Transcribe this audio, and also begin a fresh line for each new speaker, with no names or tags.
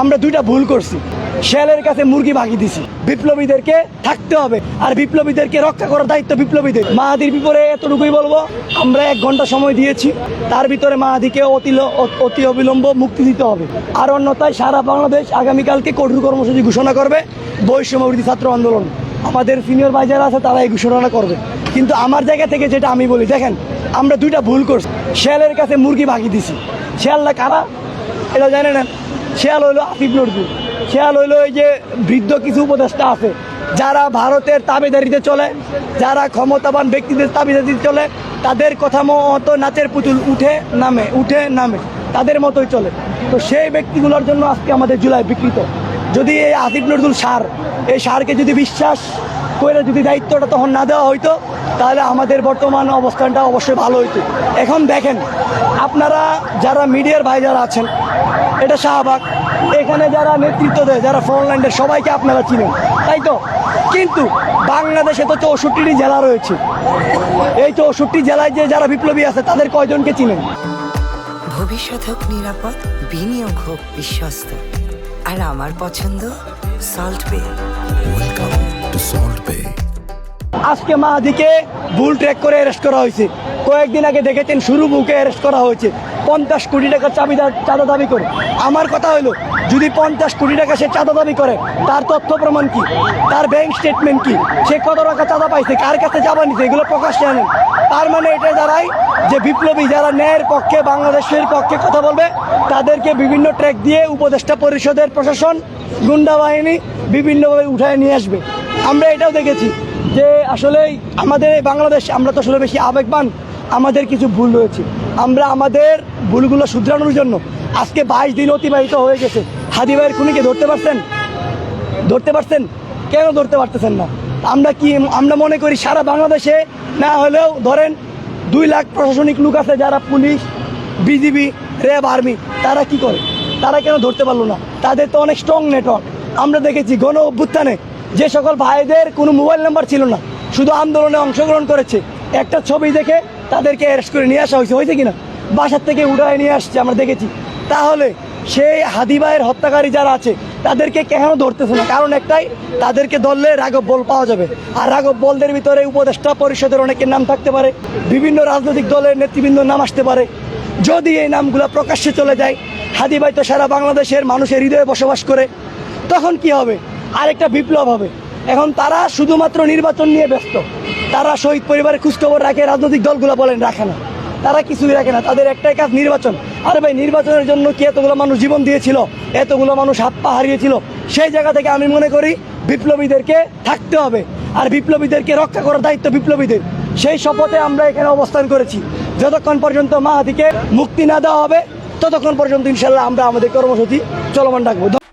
আমরা দুইটা ভুল করছি। শেয়ালের কাছে মুরগি ভাগি দিছি। বিপ্লবীদেরকে থাকতে হবে, আর বিপ্লবীদেরকে রক্ষা করার দায়িত্ব বিপ্লবীদের। মাহাদির বিপরে এতটুকুই বলবো, আমরা 1 ঘন্টা সময় দিয়েছি, তার ভিতরে মাহাদিকে অতি অবিলম্ব মুক্তি দিতে হবে। আর অন্যথায় সারা বাংলাদেশ আগামীকালকে কঠোর কর্মসূচি ঘোষণা করবে, বৈষম্যবিরোধী ছাত্র আন্দোলন। আমাদের সিনিয়র ভাই যারা আছে তারা এই ঘোষণা করবে। কিন্তু আমার জায়গা থেকে যেটা আমি বলি, দেখেন আমরা দুইটা ভুল করছি। শেয়ালের কাছে মুরগি ভাগি দিছি। শেয়ালটা কারা এটা জানে না। শেয়াল হইলো আসিফ নজরুল। শেয়াল হইলো এই যে বৃদ্ধ কিছু উপদেষ্টা আছে, যারা ভারতের তাবেদারিতে চলে, যারা ক্ষমতাবান ব্যক্তিদের তাবেদারিতে চলে, তাদের কথা মতো নাচের পুতুল উঠে নামে তাদের মতোই চলে। তো সেই ব্যক্তিগুলোর জন্য আজকে আমাদের জুলাই বিকৃত। যদি এই আসিফ নজরুল এই সারকে যদি বিশ্বাস করে যদি দায়িত্বটা তখন না দেওয়া হইতো, তাহলে আমাদের বর্তমান অবস্থানটা অবশ্যই ভালো হইতো। এখন দেখেন, আপনারা যারা মিডিয়ার ভাই যারা আছেন, এটা শাহবাগ, এখানে যারা নেতৃত্ব দেয়, যারা ফ্রন্টলাইনের সবাইকে আপনারা চিনেন, তাই তো? কিন্তু বাংলাদেশে তো 64টি জেলা রয়েছে। এই 64 জেলায় যে যারা বিপ্লবী আছে তাদের কয়জনকে চিনেন?
ভবিষ্যৎ হোক নিরাপদ, বিনিয়োগ হোক বিশ্বস্ত, আর আমার পছন্দ সল্ট বে।
ওয়েলকাম টু সল্ট বে।
আজকে মাহাদিকে ভুল ট্র্যাক করে অ্যারেস্ট করা হয়েছে। কয়েকদিন আগে দেখেছেন শুরু বুকে অ্যারেস্ট করা হয়েছে 50 কোটি টাকার চাঁদা দাবি করে। আমার কথা হলো, যদি 50 কোটি টাকা সে চাঁদা দাবি করে, তার তথ্য প্রমাণ কি, তার ব্যাংক স্টেটমেন্ট কি, সে কত টাকা চাঁদা পাইছে, কার কাছে চাঁদা নিছে, এগুলো প্রকাশ্যে আনেন। তার মানে এটা দাঁড়ায় যে বিপ্লবী যারা ন্যায়ের পক্ষে, বাংলাদেশের পক্ষে কথা বলবে, তাদেরকে বিভিন্ন ট্র্যাক দিয়ে উপদেষ্টা পরিষদের প্রশাসন, গুন্ডা বাহিনী বিভিন্নভাবে উঠায় নিয়ে আসবে। আমরা এটাও দেখেছি যে আসলে আমাদের বাংলাদেশ, আমরা তো আসলে বেশি আবেগবান, আমাদের কিছু ভুল রয়েছে। আমরা আমাদের ভুলগুলো শুধরানোর জন্য আজকে 22 দিন অতিবাহিত হয়ে গেছে। হাদি ভাইয়ের খুনিকে ধরতে পারছেন? কেন ধরতে পারতেছেন না? আমরা মনে করি সারা বাংলাদেশে না হলেও ধরেন 2 লাখ প্রশাসনিক লোক আছে, যারা পুলিশ, বিজিবি, র্যাব, আর্মি, তারা কি করে? তারা কেন ধরতে পারলো না? তাদের তো অনেক স্ট্রং নেটওয়ার্ক। আমরা দেখেছি গণ অভ্যুত্থানে যে সকল ভাইদের কোনো মোবাইল নাম্বার ছিল না, শুধু আন্দোলনে অংশগ্রহণ করেছে, একটা ছবি দেখে তাদেরকে অ্যারেস্ট করে নিয়ে আসা হয়েছে কিনা? বাসার থেকে উঠায় নিয়ে আসছে, আমরা দেখেছি। তাহলে সেই হাদি ভাইয়ের হত্যাকারী যারা আছে তাদেরকে কেন ধরতেছে না? কারণ একটাই, তাদেরকে ধরলে রাঘব বল পাওয়া যাবে। আর রাঘব বলদের ভিতরে উপদেষ্টা পরিষদের অনেকের নাম থাকতে পারে, বিভিন্ন রাজনৈতিক দলের নেতৃবৃন্দর নাম আসতে পারে। যদি এই নামগুলো প্রকাশ্যে চলে যায়, হাদি ভাই তো সারা বাংলাদেশের মানুষের হৃদয়ে বসবাস করে, তখন কি হবে? আরেকটা বিপ্লব হবে। এখন তারা শুধুমাত্র নির্বাচন নিয়ে ব্যস্ত। তারা শহীদ পরিবারের খোঁজখবর রাখে, রাজনৈতিক দলগুলো বলেন রাখে না, তারা কিছুই রাখে না। তাদের একটাই কাজ, নির্বাচন। আরে ভাই, নির্বাচনের জন্য কি এতগুলো মানুষ জীবন দিয়েছিল, এতগুলো মানুষ হাত পা হারিয়েছিল? সেই জায়গা থেকে আমি মনে করি বিপ্লবীদেরকে থাকতে হবে, আর বিপ্লবীদেরকে রক্ষা করার দায়িত্ব বিপ্লবীদের। সেই শপথে আমরা এখানে অবস্থান করেছি। যতক্ষণ পর্যন্ত মাহাদিকে মুক্তি না দেওয়া হবে, ততক্ষণ পর্যন্ত ইনশাল্লাহ আমরা আমাদের কর্মসূচি চলমান রাখবো।